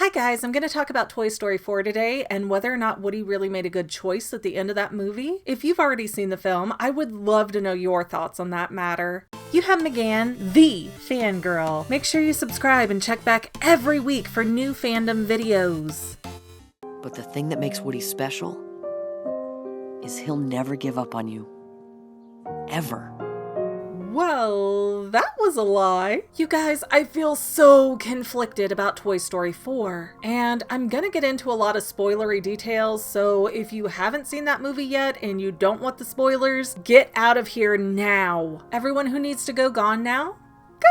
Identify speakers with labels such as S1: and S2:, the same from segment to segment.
S1: Hi guys, I'm going to talk about Toy Story 4 today and whether or not Woody really made a good choice at the end of that movie. If you've already seen the film, I would love to know your thoughts on that matter. You have McGann, the Fangirl. Make sure you subscribe and check back every week for new fandom videos.
S2: But the thing that makes Woody special is he'll never give up on you. Ever.
S1: Well, that was a lie. You guys, I feel so conflicted about Toy Story 4, and I'm gonna get into a lot of spoilery details, so if you haven't seen that movie yet and you don't want the spoilers, get out of here now. Everyone who needs to go gone now?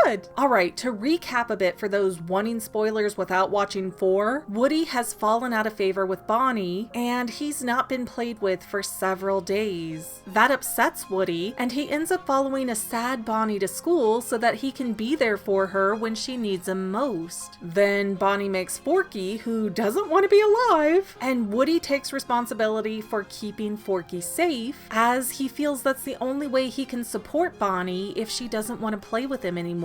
S1: Good. Alright, to recap a bit for those wanting spoilers without watching 4, Woody has fallen out of favor with Bonnie, and he's not been played with for several days. That upsets Woody, and he ends up following a sad Bonnie to school so that he can be there for her when she needs him most. Then Bonnie makes Forky, who doesn't want to be alive, and Woody takes responsibility for keeping Forky safe, as he feels that's the only way he can support Bonnie if she doesn't want to play with him anymore.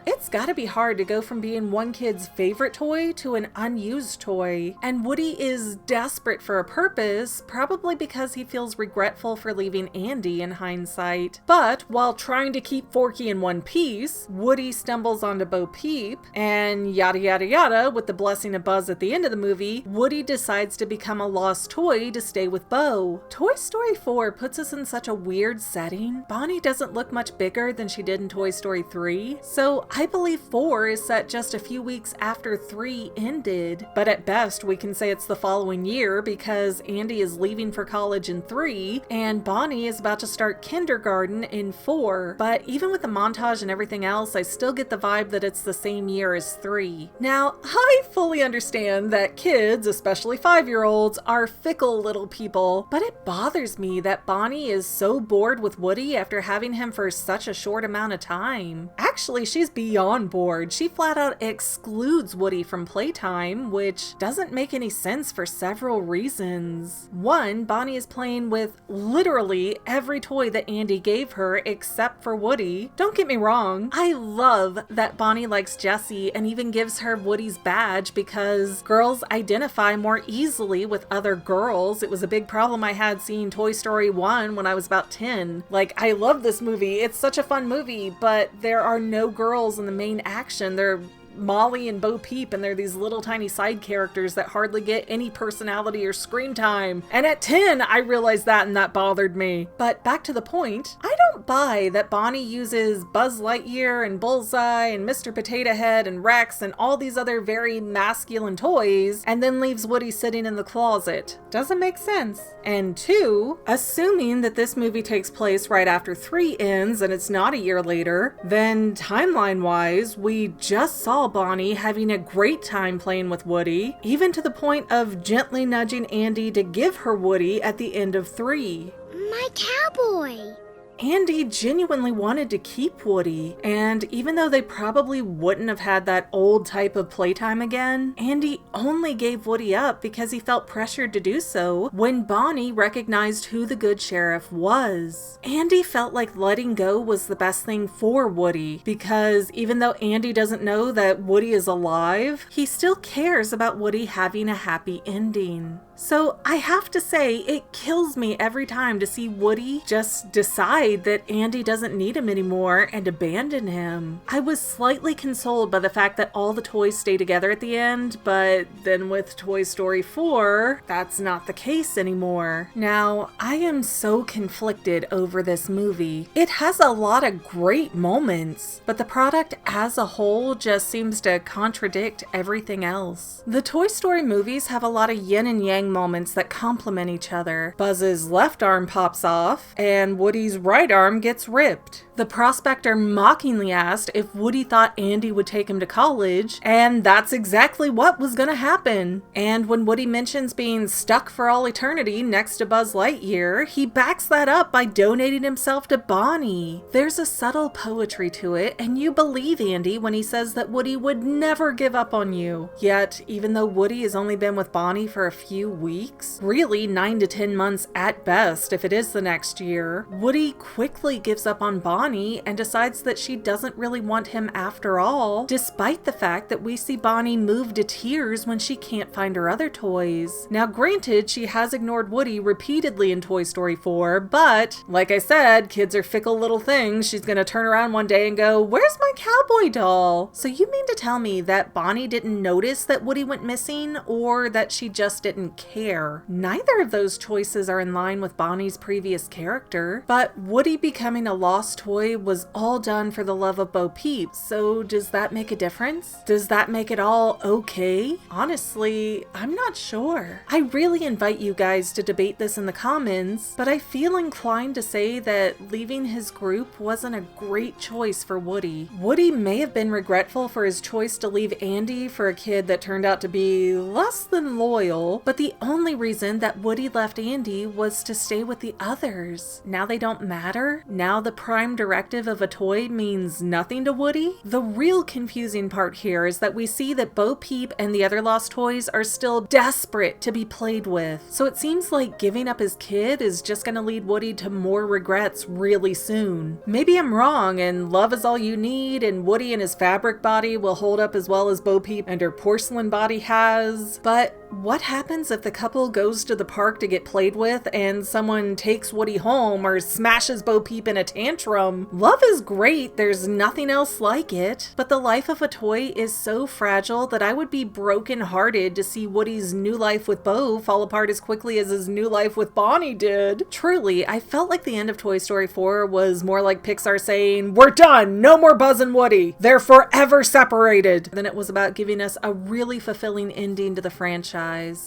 S1: It's gotta be hard to go from being one kid's favorite toy to an unused toy, and Woody is desperate for a purpose, probably because he feels regretful for leaving Andy in hindsight. But while trying to keep Forky in one piece, Woody stumbles onto Bo Peep, and yada yada yada, with the blessing of Buzz at the end of the movie, Woody decides to become a lost toy to stay with Bo. Toy Story 4 puts us in such a weird setting. Bonnie doesn't look much bigger than she did in Toy Story 3, so I believe 4 is set just a few weeks after 3 ended, but at best we can say it's the following year because Andy is leaving for college in 3 and Bonnie is about to start kindergarten in 4, but even with the montage and everything else, I still get the vibe that it's the same year as 3. Now, I fully understand that kids, especially 5-year-olds, are fickle little people, but it bothers me that Bonnie is so bored with Woody after having him for such a short amount of time. Actually, she's beyond bored. She flat out excludes Woody from playtime, which doesn't make any sense for several reasons. One, Bonnie is playing with literally every toy that Andy gave her except for Woody. Don't get me wrong, I love that Bonnie likes Jessie and even gives her Woody's badge because girls identify more easily with other girls. It was a big problem I had seeing Toy Story 1 when I was about 10. Like, I love this movie. It's such a fun movie, but there are no girls in the main action. They're Molly and Bo Peep, and they're these little tiny side characters that hardly get any personality or screen time. And at 10, I realized that, and that bothered me. But back to the point, I don't buy that Bonnie uses Buzz Lightyear and Bullseye and Mr. Potato Head and Rex and all these other very masculine toys and then leaves Woody sitting in the closet. Doesn't make sense. And 2, assuming that this movie takes place right after 3 ends and it's not a year later, then timeline-wise, we just saw Bonnie having a great time playing with Woody, even to the point of gently nudging Andy to give her Woody at the end of 3.
S3: My cowboy!
S1: Andy genuinely wanted to keep Woody, and even though they probably wouldn't have had that old type of playtime again, Andy only gave Woody up because he felt pressured to do so when Bonnie recognized who the good sheriff was. Andy felt like letting go was the best thing for Woody because even though Andy doesn't know that Woody is alive, he still cares about Woody having a happy ending. So I have to say, it kills me every time to see Woody just decide that Andy doesn't need him anymore and abandon him. I was slightly consoled by the fact that all the toys stay together at the end, but then with Toy Story 4, that's not the case anymore. Now, I am so conflicted over this movie. It has a lot of great moments, but the product as a whole just seems to contradict everything else. The Toy Story movies have a lot of yin and yang moments that complement each other. Buzz's left arm pops off, and Woody's right arm gets ripped. The prospector mockingly asked if Woody thought Andy would take him to college, and that's exactly what was gonna happen. And when Woody mentions being stuck for all eternity next to Buzz Lightyear, he backs that up by donating himself to Bonnie. There's a subtle poetry to it, and you believe Andy when he says that Woody would never give up on you. Yet, even though Woody has only been with Bonnie for a few weeks, really 9 to 10 months at best if it is the next year, Woody quickly gives up on Bonnie and decides that she doesn't really want him after all, despite the fact that we see Bonnie move to tears when she can't find her other toys. Now granted, she has ignored Woody repeatedly in Toy Story 4, but like I said, kids are fickle little things. She's gonna turn around one day and go, "Where's my cowboy doll?" So you mean to tell me that Bonnie didn't notice that Woody went missing, or that she just didn't care? Neither of those choices are in line with Bonnie's previous character, but Woody becoming a lost toy was all done for the love of Bo Peep, so does that make a difference? Does that make it all okay? Honestly, I'm not sure. I really invite you guys to debate this in the comments, but I feel inclined to say that leaving his group wasn't a great choice for Woody. Woody may have been regretful for his choice to leave Andy for a kid that turned out to be less than loyal, but the only reason that Woody left Andy was to stay with the others. Now they don't matter? Now the prime directive of a toy means nothing to Woody? The real confusing part here is that we see that Bo Peep and the other lost toys are still desperate to be played with. So it seems like giving up his kid is just gonna lead Woody to more regrets really soon. Maybe I'm wrong and love is all you need and Woody and his fabric body will hold up as well as Bo Peep and her porcelain body has, but what happens if the couple goes to the park to get played with and someone takes Woody home or smashes Bo Peep in a tantrum? Love is great, there's nothing else like it, but the life of a toy is so fragile that I would be brokenhearted to see Woody's new life with Bo fall apart as quickly as his new life with Bonnie did. Truly, I felt like the end of Toy Story 4 was more like Pixar saying, "We're done! No more Buzz and Woody! They're forever separated!" than it was about giving us a really fulfilling ending to the franchise.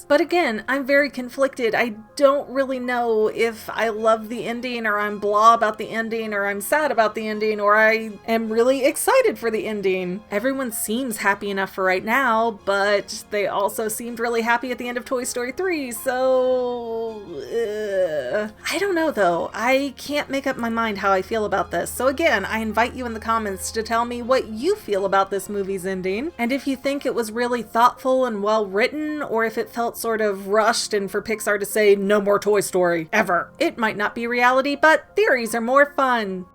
S1: But again, I'm very conflicted. I don't really know if I love the ending or I'm blah about the ending or I'm sad about the ending or I am really excited for the ending. Everyone seems happy enough for right now, but they also seemed really happy at the end of Toy Story 3, so I don't know though. I can't make up my mind how I feel about this. So again, I invite you in the comments to tell me what you feel about this movie's ending, and if you think it was really thoughtful and well written, or if it felt sort of rushed and for Pixar to say no more Toy Story, ever. It might not be reality, but theories are more fun.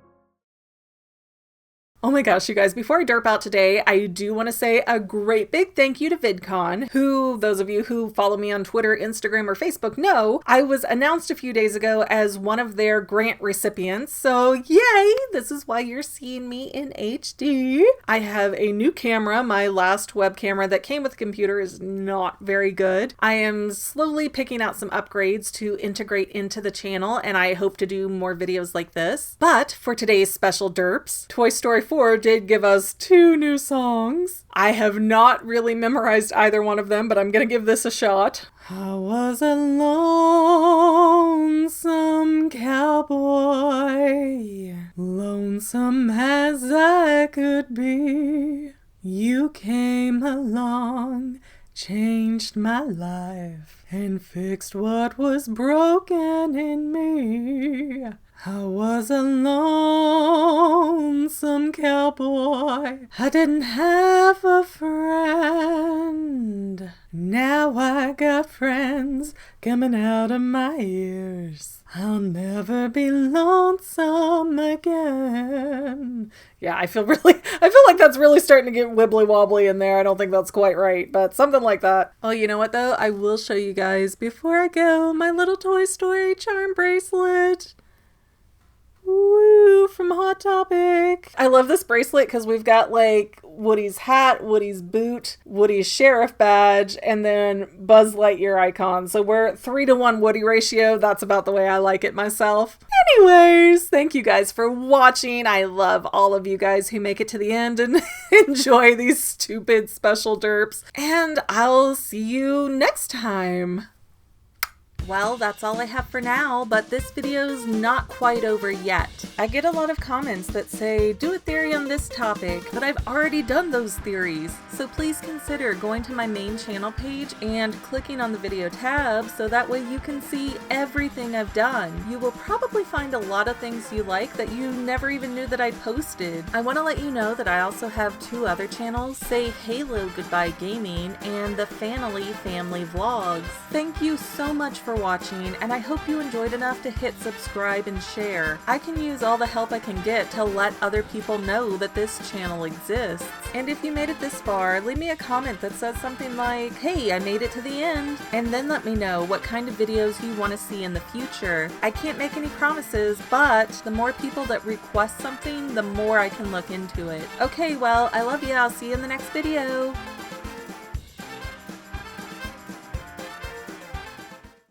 S1: Oh my gosh, you guys, before I derp out today, I do want to say a great big thank you to VidCon, who, those of you who follow me on Twitter, Instagram, or Facebook know, I was announced a few days ago as one of their grant recipients, so yay! This is why you're seeing me in HD. I have a new camera. My last web camera that came with the computer is not very good. I am slowly picking out some upgrades to integrate into the channel, and I hope to do more videos like this. But for today's special derps, Toy Story 4 did give us 2 new songs. I have not really memorized either one of them, but I'm gonna give this a shot. I was a lonesome cowboy, lonesome as I could be. You came along, changed my life, and fixed what was broken in me. I was a lonesome cowboy. I didn't have a friend. Now I got friends coming out of my ears. I'll never be lonesome again. Yeah, I feel like that's really starting to get wibbly wobbly in there. I don't think that's quite right, but something like that. Oh, you know what though? I will show you guys before I go my little Toy Story charm bracelet. Woo, from Hot Topic. I love this bracelet because we've got like Woody's hat, Woody's boot, Woody's sheriff badge, and then Buzz Lightyear icon. So we're 3-to-1 Woody ratio. That's about the way I like it myself. Anyways, thank you guys for watching. I love all of you guys who make it to the end and enjoy these stupid special derps. And I'll see you next time. Well, that's all I have for now, but this video's not quite over yet. I get a lot of comments that say, do a theory on this topic, but I've already done those theories. So please consider going to my main channel page and clicking on the video tab so that way you can see everything I've done. You will probably find a lot of things you like that you never even knew that I posted. I want to let you know that I also have 2 other channels, Say Halo Goodbye Gaming and the Family Vlogs. Thank you so much for watching, and I hope you enjoyed enough to hit subscribe and share. I can use all the help I can get to let other people know that this channel exists. And if you made it this far, leave me a comment that says something like, "Hey, I made it to the end," and then let me know what kind of videos you want to see in the future. I can't make any promises, but the more people that request something, the more I can look into it. Okay, well, I love you. I'll see you in the next video.